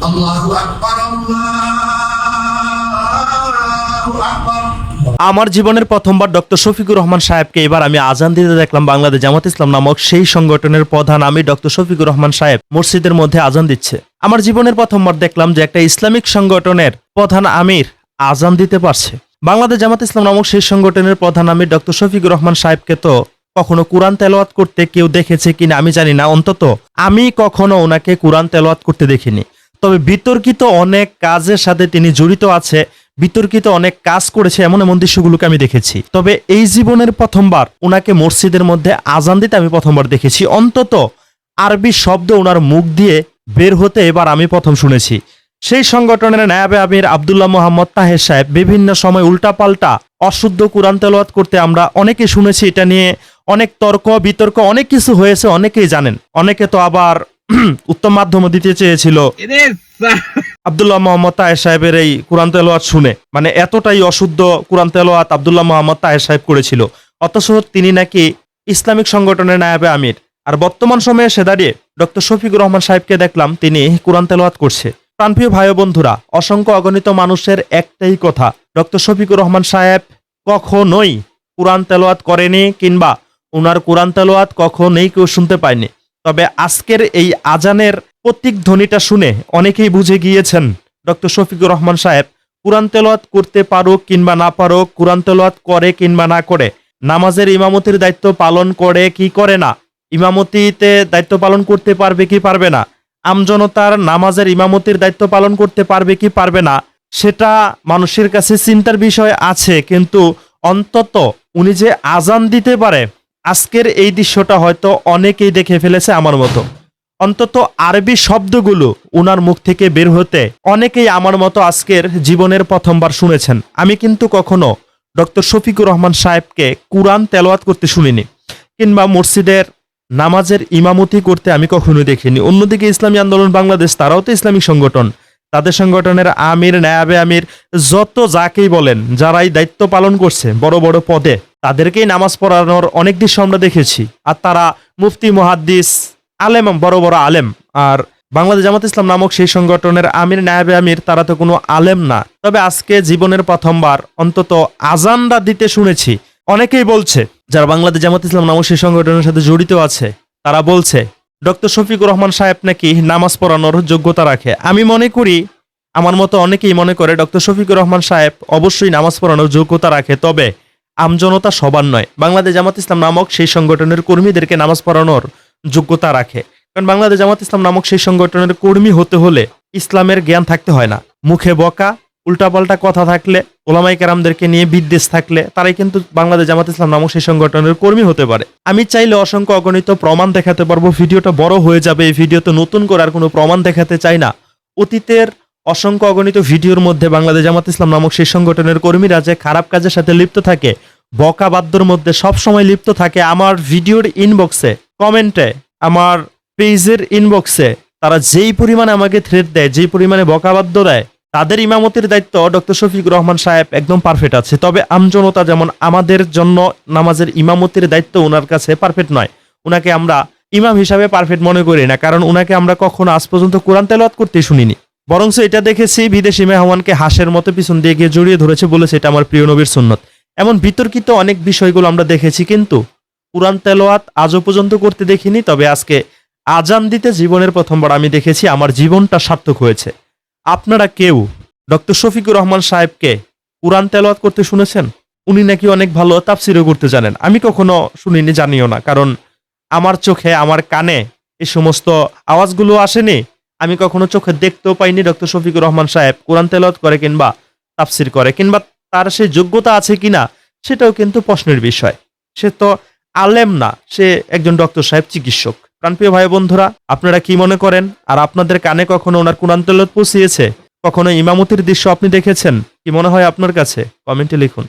আল্লাহু আকবার, আল্লাহু আকবার। আমার জীবনের প্রথমবার ডক্টর শফিকুর রহমান সাহেবকে এবার আমি আজান দিতে দেখলাম। বাংলাদেশ জামাত ইসলাম নামক সেই সংগঠনের প্রধান আমি ডক্টর শফিকুর রহমান সাহেব মসজিদের মধ্যে আজান দিচ্ছে। আমার জীবনের প্রথমবার দেখলাম যে একটা ইসলামিক সংগঠনের প্রধান আমির আজান দিতে পারছে। বাংলাদেশ জামাত ইসলাম নামক সেই সংগঠনের প্রধান আমির ডক্টর শফিকুর রহমান সাহেবকে তো কখনো কোরআন তেলাওয়াত করতে কেউ দেখেছে কিনা আমি জানি না, অন্তত আমি কখনো ওনাকে কোরআন তেলাওয়াত করতে দেখিনি। তবে বিতর্কিত অনেক কাজের সাথে তিনি জড়িত আছে, বিতর্কিত অনেক কাজ করেছে, এমন এমন দৃশ্যগুলোকে আমি দেখেছি। তবে এই জীবনের প্রথমবার ওনাকে মসজিদের মধ্যে আজান দিতে আমি প্রথমবার দেখেছি। অন্তত আরবি শব্দ ওনার মুখ দিয়ে বের হতে এবার আমি প্রথম শুনেছি। সেই সংগঠনের নায়েবে আমির আব্দুল্লাহ মোহাম্মদ তাহের সাহেব বিভিন্ন সময় উল্টাপাল্টা অশুদ্ধ কোরআন তেলাওয়াত করতে আমরা অনেকে শুনেছি। এটা নিয়ে অনেক তর্ক বিতর্ক অনেক কিছু হয়েছে, অনেকেই জানেন। অনেকে তো আবার উত্তম মাধ্যম দিতে চেয়েছিল আব্দুল্লাহ মোহাম্মদ তাহের সাহেবের এই কোরআন তেলাওয়াত শুনে, মানে এতটাই অশুদ্ধ কোরআন তেলাওয়াত আব্দুল্লাহ মোহাম্মদ তাহের সাহেব করেছিল, অথচ তিনি নাকি ইসলামিক সংগঠনের নায়েবে আমির। আর বর্তমান সময়ে এসে দাঁড়িয়ে ডক্টর শফিকুর রহমান সাহেবকে দেখলাম তিনি কোরআন তেলাওয়াত করছে। প্রাণপ্রিয় ভাই ও বন্ধুরা, অসংখ্য অগণিত মানুষের একটাই কথা, ডক্টর শফিকুর রহমান সাহেব কখনোই কোরআন তেলাওয়াত করেনি, কিংবা ওনার কোরআন তেলাওয়াত কখনোই কেউ শুনতে পায়নি। তবে আজকের এই আজানের প্রতীক ধ্বনিটা শুনে অনেকেই বুঝে গিয়েছেন ডক্টর শফিকুর রহমান সাহেব কোরআন তেলাওয়াত করতে পারুক কিংবা না পারুক, কোরআন তেলাওয়াত করে কিংবা না করে, নামাজের ইমামতির দায়িত্ব পালন করে কি করে না, ইমামতিতে দায়িত্ব পালন করতে পারবে কি পারবে না, আমজনতার নামাজের ইমামতির দায়িত্ব পালন করতে পারবে কি পারবে না, সেটা মানুষের কাছে চিন্তার বিষয় আছে। কিন্তু অন্তত উনি যে আজান দিতে পারে, আজকের এই দৃশ্যটা হয়তো অনেকেই দেখে ফেলেছে আমার মতো। অন্তত আরবি শব্দগুলো উনার মুখ থেকে বের হতে অনেকেই আমার মতো আজকের জীবনের প্রথমবার শুনেছেন। আমি কিন্তু কখনো ডক্টর শফিকুর রহমান সাহেবকে কোরআন তেলাওয়াত করতে শুনিনি, কিংবা মসজিদের নামাজের ইমামতি করতে আমি কখনো দেখিনি। অন্যদিকে ইসলামী আন্দোলন বাংলাদেশ, তারাও তো ইসলামিক সংগঠন, তাদের সংগঠনের আমির নায়াবে আমির যত যাকেই বলেন, যারাই দায়িত্ব পালন করছে বড় বড় পদে, তাদেরকেই নামাজ পড়ানোর অনেক দৃশ্য আমরা দেখেছি। আর তারা মুফতি মুহাদ্দিস আলেম, বড় বড় আলেম। আর বাংলাদেশ জামাত ইসলাম নামক সেই সংগঠনের আমির নায়েবে আমির, তারা তো কোনো আলেম না। তবে আজকে জীবনের প্রথমবার অন্তত আজানটা দিতে শুনেছি। অনেকেই বলছে, যারা বাংলাদেশ জামাত ইসলাম নামক সেই সংগঠনের সাথে জড়িত আছে, তারা বলছে ডক্টর শফিকুর রহমান সাহেব নাকি নামাজ পড়ানোর যোগ্যতা রাখে। আমি মনে করি, আমার মতো অনেকেই মনে করে ডক্টর শফিকুর রহমান সাহেব অবশ্যই নামাজ পড়ানোর যোগ্যতা রাখে, তবে আমজনতা সবার নয়। বাংলাদেশ জামাত ইসলাম নামক সেই সংগঠনের কর্মীদেরকে নামাজ পড়ানোর যোগ্যতা রাখে। কারণ বাংলাদেশ জামাত ইসলাম নামক সেই সংগঠনের কর্মী হতে হলে ইসলামের জ্ঞান থাকতে হয় না। মুখে বকা, উল্টাপাল্টা কথা থাকলে, ওলামায়ে কেরামদেরকে নিয়ে বিদ্বেষ থাকলে, তারাই কিন্তু বাংলাদেশ জামাত ইসলাম নামক সেই সংগঠনের কর্মী হতে পারে। আমি চাইলে অসংখ্য অগণিত প্রমাণ দেখাতে পারবো। ভিডিওটা বড় হয়ে যাবে, এই ভিডিওতে নতুন করে আর কোনো প্রমাণ দেখাতে চাই না। অতীতের অসংখ্য অগণিত ভিডিওর মধ্যে বাংলাদেশ জামাত ইসলাম নামক সেই সংগঠনের কর্মীরা যে খারাপ কাজের সাথে লিপ্ত থাকে, বকা বাদ্যর মধ্যে সব সময় লিপ্ত থাকে, আমার ভিডিওর ইনবক্সে, কমেন্টে, আমার পেজের ইনবক্সে তারা যেই পরিমাণে আমাকে থ্রেট দেয়, যেই পরিমাণে বকাবাদ্য দেয়, তাদের ইমামতির দায়িত্ব ডক্টর শফিকুর রহমান সাহেব একদম পারফেক্ট আছে। তবে আমজনতা যেমন আমাদের জন্য নামাজের ইমামতির দায়িত্ব ওনার কাছে পারফেক্ট নয়। ওনাকে আমরা ইমাম হিসাবে পারফেক্ট মনে করি না, কারণ ওনাকে আমরা কখনো আজ পর্যন্ত কোরআন তেলাওয়াত করতে শুনিনি। বরঞ্চ এটা দেখেছি বিদেশি মেহমানকে হাঁসের মতো পিছন দিয়ে গিয়ে জড়িয়ে ধরেছে, বলেছে এটা আমার প্রিয় নবীর সুন্নত। এমন বিতর্কিত অনেক বিষয়গুলো আমরা দেখেছি, কিন্তু কোরআন তেলাওয়াত আজও পর্যন্ত করতে দেখিনি। তবে আজকে আজান দিতে জীবনের প্রথমবার আমি দেখেছি, আমার জীবনটা সার্থক হয়েছে। আপনারা কেউ ডক্টর শফিকুর রহমান সাহেবকে কোরআন তেলাওয়াত করতে শুনেছেন? উনি নাকি অনেক ভালো তাফসিরও করতে জানেন। আমি কখনো শুনিনি, জানিও না, কারণ আমার চোখে, আমার কানে এই সমস্ত আওয়াজগুলো আসেনি। আমি কখনো চোখে দেখতেও পাইনি ডক্টর শফিকুর রহমান সাহেব কোরআন তেলাওয়াত করে কিংবা তাফসির করে, কিংবা তার সেই যোগ্যতা আছে কিনা সেটাও কিন্তু প্রশ্নের বিষয়। সে তো আলেম না, সে একজন ডক্টর সাহেব, চিকিৎসক। প্রাণপ্রিয় ভাই বন্ধুরা, আপনারা কি মনে করেন? আর আপনাদের কানে কখনো ওনার কোরআন তেলাওয়াত পৌঁছিয়েছে? কখনো ইমামতির দৃশ্য আপনি দেখেছেন? কি মনে হয় আপনার কাছে? কমেন্টে লিখুন।